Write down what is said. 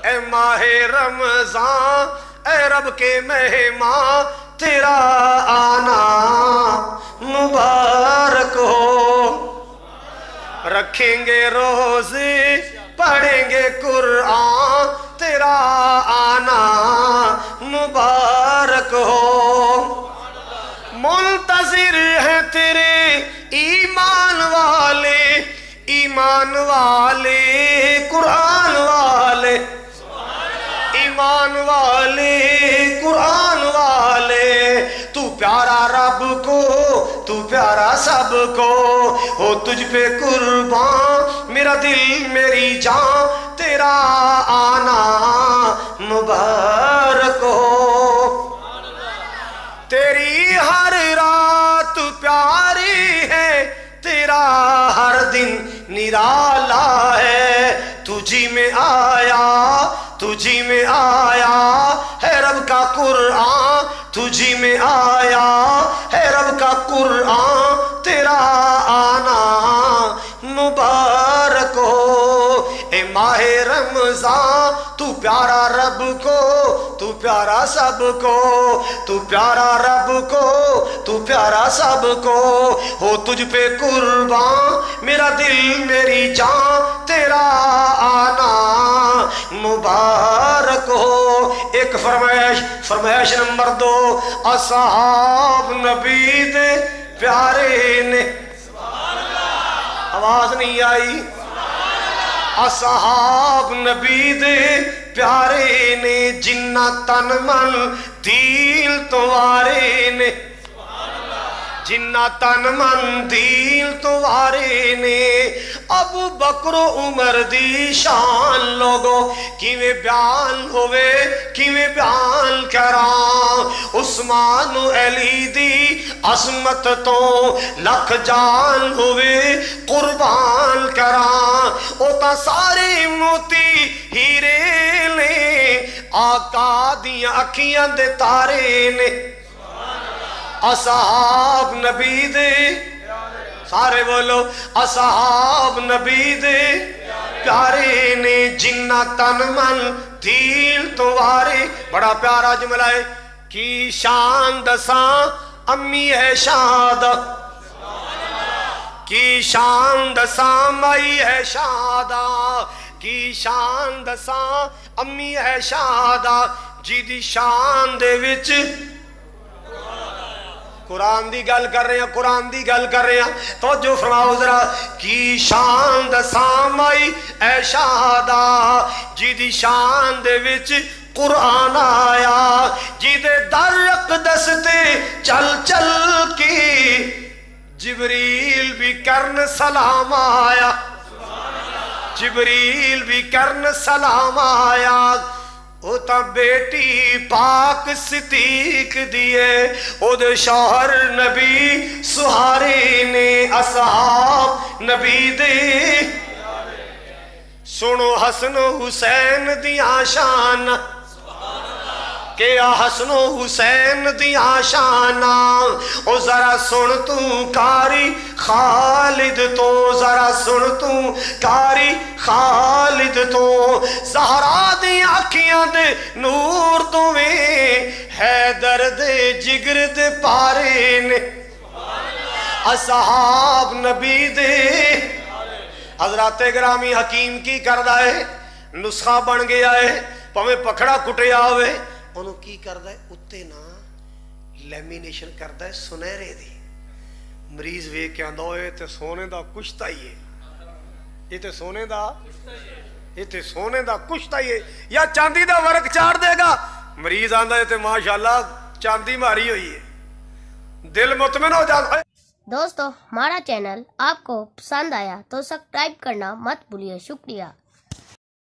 اے ماہ رمضان اے رب کے مہمان تیرا آنا مبارک ہو، رکھیں گے روزے پڑھیں گے قرآن تیرا آنا مبارک ہو، منتظر ہیں تیرے ایمان والے قرآن والے، ایمان والے قرآن والے، تو پیارا رب کو تو پیارا سب کو، ہو تجھ پہ قربان میرا دل میری جان تیرا آنا مبارک ہو، تیری ہر رات پیاری ہے تیرا ہر دن نرالا ہے، تجھی میں آیا ہے رب کا قرآن، تجھی میں آیا ہے رب کا قرآن تیرا آنا مبارک ہو، اے ماہ رمضان تو پیارا رب کو تو پیارا سب کو، تو پیارا رب کو تو پیارا سب کو، ہو تجھ پہ قربان میرا دل میری جان تیرا آنا مبارک ہو۔ ایک فرمائش نمبر 2، اصحاب نبی دے پیارے نے، آواز نہیں آئی، اصحاب نبی دے پیارے نے، جنہ تن من دل تمہارے نے، جنہ تن من دل تمہارے نے، ابو بکر و عمر دی شان لوگو کیویں بیان ہوئے کیویں بیان کراں، عثمان و علی دی عظمت تو لکھ جان ہوئے قربان کراں، او تا سارے موتی ہیرے نے، آقا دیاں اکھیاں دے تارے نے، اصحاب نبی دے، سارے بولو اصحاب نبی دے پیارے نے، جنہ تن من دل تمہارے، بڑا پیارا جملہ ہے، کی شان دساں امی ہے شادہ، کی شان دساں مائی ہے شادہ، کی شان دساں امی ہے شادہ، جی دی شان دے وچ قرآن دی گل کر رہے ہیں، قرآن دی گل کر رہے ہیں، توجہ فرماؤ ذرا، کی شان دساں مائی اے شہادہ، جی دی شان دے وچ قرآن آیا، جی دے در اقدس تے چل چل کے جبریل بھی کرن سلام آیا، جبریل بھی کرن سلام آیا، او تا بیٹی پاک صدیق دیے، او دے شوہر نبی سہارے نے، اصحاب نبی دے سنو حسن و حسین دیاں شان، کہ حسن و حسین دیاں شانہ، او ذرا سن تو کاری خالد تو، ذرا سن تو کاری خالد تو، زہرا دیاں اکھیاں دے نور تو میں حیدر دے جگر دے پارے نے، اصحاب نبی دے، حضرات گرامی حکیم کی کردہ ہے، نسخہ بن گیا ہے، پہمیں پکڑا کٹیا ہوئے، انہوں کی کردہ ہے اتے نا لیمینیشن کردہ ہے سنہرے دی، مریض وے کے اندھو ہے تے سونے دا کشتا ہی ہے، یہ تے سونے دا کشتا ہی ہے، یا چاندی دا ورق چار دے گا، مریض آندہ ہے تے ماشاءاللہ چاندی ماری ہوئی ہے، دل مطمئن ہو جاتا ہے۔ دوستو ہمارا چینل آپ کو پسند آیا تو سبسکرائب کرنا مت بھولیے، شکریہ۔